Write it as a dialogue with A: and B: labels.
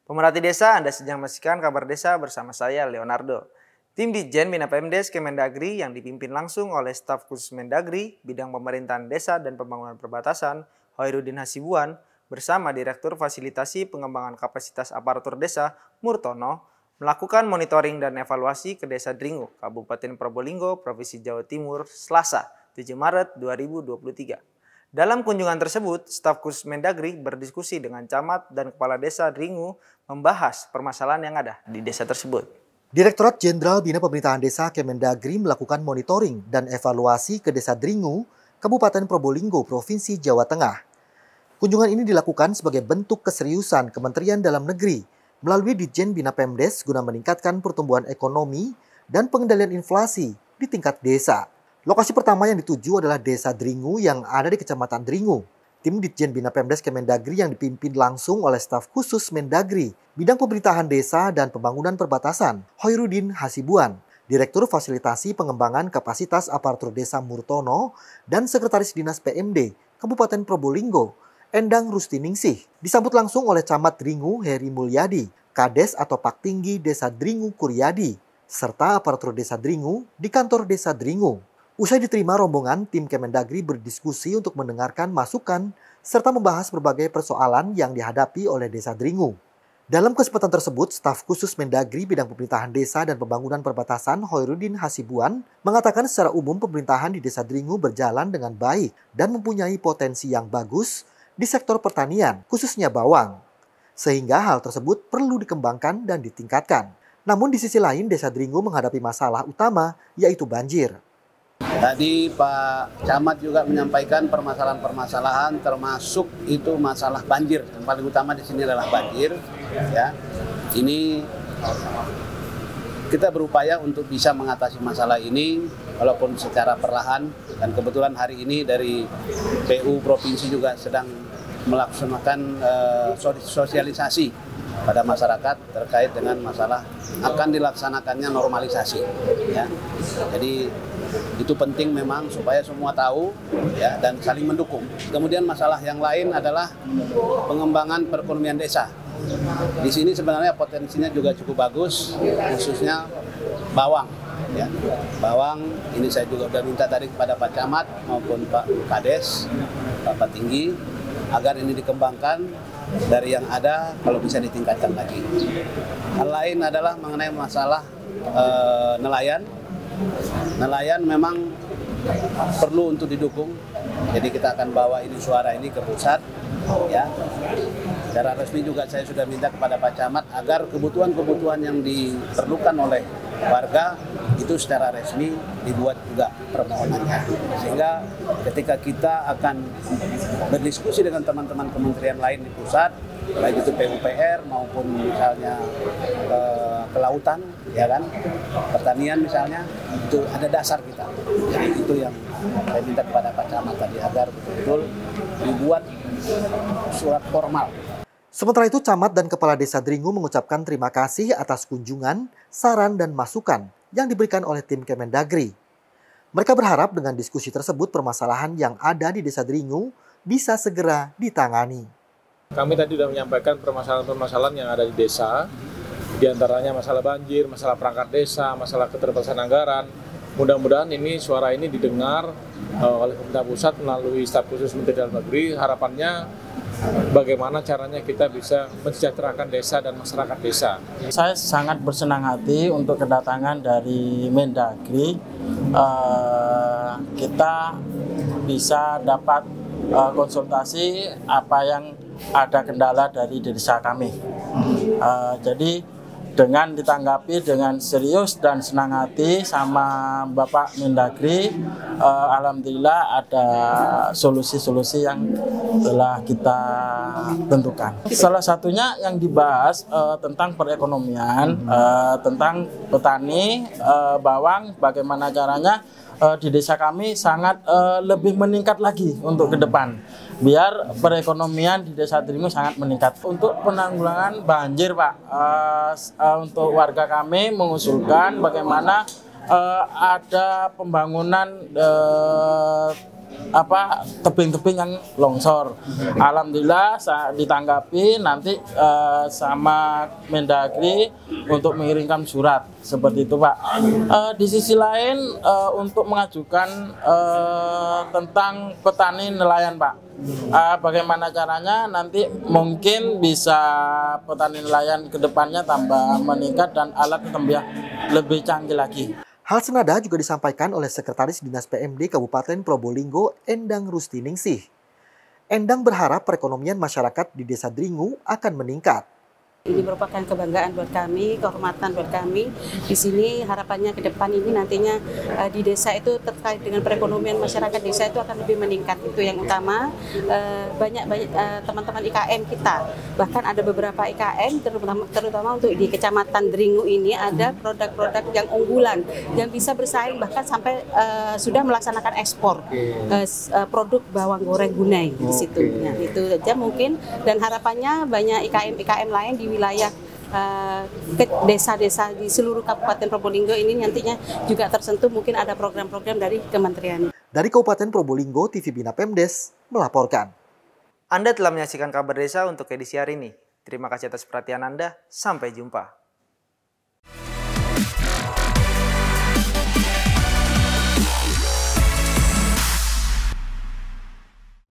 A: Pemerhati desa, Anda sedang menyaksikan kabar desa bersama saya, Leonardo. Tim Ditjen Bina Pemdes Kemendagri yang dipimpin langsung oleh staf khusus Mendagri, bidang pemerintahan desa dan pembangunan perbatasan, Hoirudin Hasibuan, bersama Direktur Fasilitasi Pengembangan Kapasitas Aparatur Desa, Murtono, melakukan monitoring dan evaluasi ke Desa Dringu, Kabupaten Probolinggo, Provinsi Jawa Timur, Selasa, 7 Maret 2023. Dalam kunjungan tersebut, staf khusus Mendagri berdiskusi dengan camat dan kepala desa Dringu membahas permasalahan yang ada di desa tersebut.
B: Direktorat Jenderal Bina Pemerintahan Desa Kemendagri melakukan monitoring dan evaluasi ke Desa Dringu, Kabupaten Probolinggo, Provinsi Jawa Tengah. Kunjungan ini dilakukan sebagai bentuk keseriusan Kementerian Dalam Negeri melalui Ditjen Bina Pemdes guna meningkatkan pertumbuhan ekonomi dan pengendalian inflasi di tingkat desa. Lokasi pertama yang dituju adalah Desa Dringu yang ada di Kecamatan Dringu. Tim Ditjen Bina Pemdes Kemendagri yang dipimpin langsung oleh staf khusus Mendagri, bidang pemerintahan desa dan pembangunan perbatasan, Hoirudin Hasibuan, Direktur Fasilitasi Pengembangan Kapasitas Aparatur Desa Murtono, dan Sekretaris Dinas PMD Kabupaten Probolinggo, Endang Rustiningsih, disambut langsung oleh Camat Dringu Heri Mulyadi, Kades atau Paktinggi Desa Dringu Kuryadi, serta aparatur Desa Dringu di kantor Desa Dringu. Usai diterima rombongan, tim Kemendagri berdiskusi untuk mendengarkan masukan serta membahas berbagai persoalan yang dihadapi oleh Desa Dringu. Dalam kesempatan tersebut, staf khusus Mendagri bidang pemerintahan desa dan pembangunan perbatasan Hoirudin Hasibuan mengatakan secara umum pemerintahan di Desa Dringu berjalan dengan baik dan mempunyai potensi yang bagus di sektor pertanian, khususnya bawang. Sehingga hal tersebut perlu dikembangkan dan ditingkatkan. Namun di sisi lain, Desa Dringu menghadapi masalah utama, yaitu banjir.
C: Tadi Pak Camat juga menyampaikan permasalahan-permasalahan termasuk itu masalah banjir. Yang paling utama di sini adalah banjir. Ya, ini kita berupaya untuk bisa mengatasi masalah ini walaupun secara perlahan, dan kebetulan hari ini dari PU Provinsi juga sedang melaksanakan sosialisasi pada masyarakat terkait dengan masalah akan dilaksanakannya normalisasi. Ya. Jadi itu penting memang supaya semua tahu ya, dan saling mendukung. Kemudian masalah yang lain adalah pengembangan perekonomian desa. Di sini sebenarnya potensinya juga cukup bagus, khususnya bawang. Ya. Bawang ini saya juga sudah minta tadi kepada Pak Camat maupun Pak Kades, Pak Tinggi, agar ini dikembangkan dari yang ada kalau bisa ditingkatkan lagi. Hal lain adalah mengenai masalah nelayan. Nelayan memang perlu untuk didukung, jadi kita akan bawa ini suara ini ke pusat. Ya, secara resmi juga saya sudah minta kepada Pak Camat agar kebutuhan-kebutuhan yang diperlukan oleh warga itu secara resmi dibuat juga permohonannya, sehingga ketika kita akan berdiskusi dengan teman-teman kementerian lain di pusat, baik itu PUPR maupun misalnya kelautan, ya kan, pertanian misalnya, itu ada dasar kita. Jadi itu yang saya minta kepada Pak Camat tadi agar betul-betul dibuat surat formal.
B: Sementara itu, Camat dan Kepala Desa Dringu mengucapkan terima kasih atas kunjungan, saran, dan masukan yang diberikan oleh tim Kemendagri. Mereka berharap dengan diskusi tersebut permasalahan yang ada di Desa Dringu bisa segera ditangani.
D: Kami tadi sudah menyampaikan permasalahan-permasalahan yang ada di desa, diantaranya masalah banjir, masalah perangkat desa, masalah keterbatasan anggaran. Mudah-mudahan ini suara ini didengar oleh pemerintah pusat melalui staf khusus Menteri Dalam Negeri. Harapannya bagaimana caranya kita bisa mensejahterakan desa dan masyarakat desa.
E: Saya sangat bersenang hati untuk kedatangan dari Mendagri. Kita bisa dapat konsultasi apa yang ada kendala dari desa kami. Jadi dengan ditanggapi dengan serius dan senang hati sama Bapak Mendagri, alhamdulillah ada solusi-solusi yang telah kita tentukan. Salah satunya yang dibahas tentang perekonomian, tentang petani bawang, bagaimana caranya di desa kami sangat lebih meningkat lagi untuk ke depan. Biar perekonomian di Desa Dringu sangat meningkat. Untuk penanggulangan banjir, Pak, untuk warga kami mengusulkan bagaimana ada pembangunan tebing-tebing yang longsor. Alhamdulillah saat ditanggapi nanti sama Mendagri untuk mengirimkan surat seperti itu, Pak. Di sisi lain untuk mengajukan tentang petani nelayan, Pak. Bagaimana caranya nanti mungkin bisa petani nelayan ke depannya tambah meningkat dan alat tambah lebih canggih lagi.
B: Hal senada juga disampaikan oleh Sekretaris Dinas PMD Kabupaten Probolinggo, Endang Rustiningsih. Endang berharap perekonomian masyarakat di Desa Dringu akan meningkat.
F: Ini merupakan kebanggaan buat kami, kehormatan buat kami. Di sini harapannya ke depan ini nantinya di desa itu terkait dengan perekonomian masyarakat desa itu akan lebih meningkat. Itu yang utama. Banyak teman-teman IKM kita, bahkan ada beberapa IKM terutama untuk di Kecamatan Dringu ini ada produk-produk yang unggulan yang bisa bersaing bahkan sampai sudah melaksanakan ekspor produk bawang goreng Gunai di situ. Nah, itu saja mungkin, dan harapannya banyak IKM lain di wilayah ke desa-desa di seluruh Kabupaten Probolinggo ini nantinya juga tersentuh, mungkin ada program-program dari kementerian.
B: Dari Kabupaten Probolinggo, TV Bina Pemdes melaporkan.
A: Anda telah menyaksikan kabar desa untuk edisi hari ini. Terima kasih atas perhatian Anda. Sampai jumpa.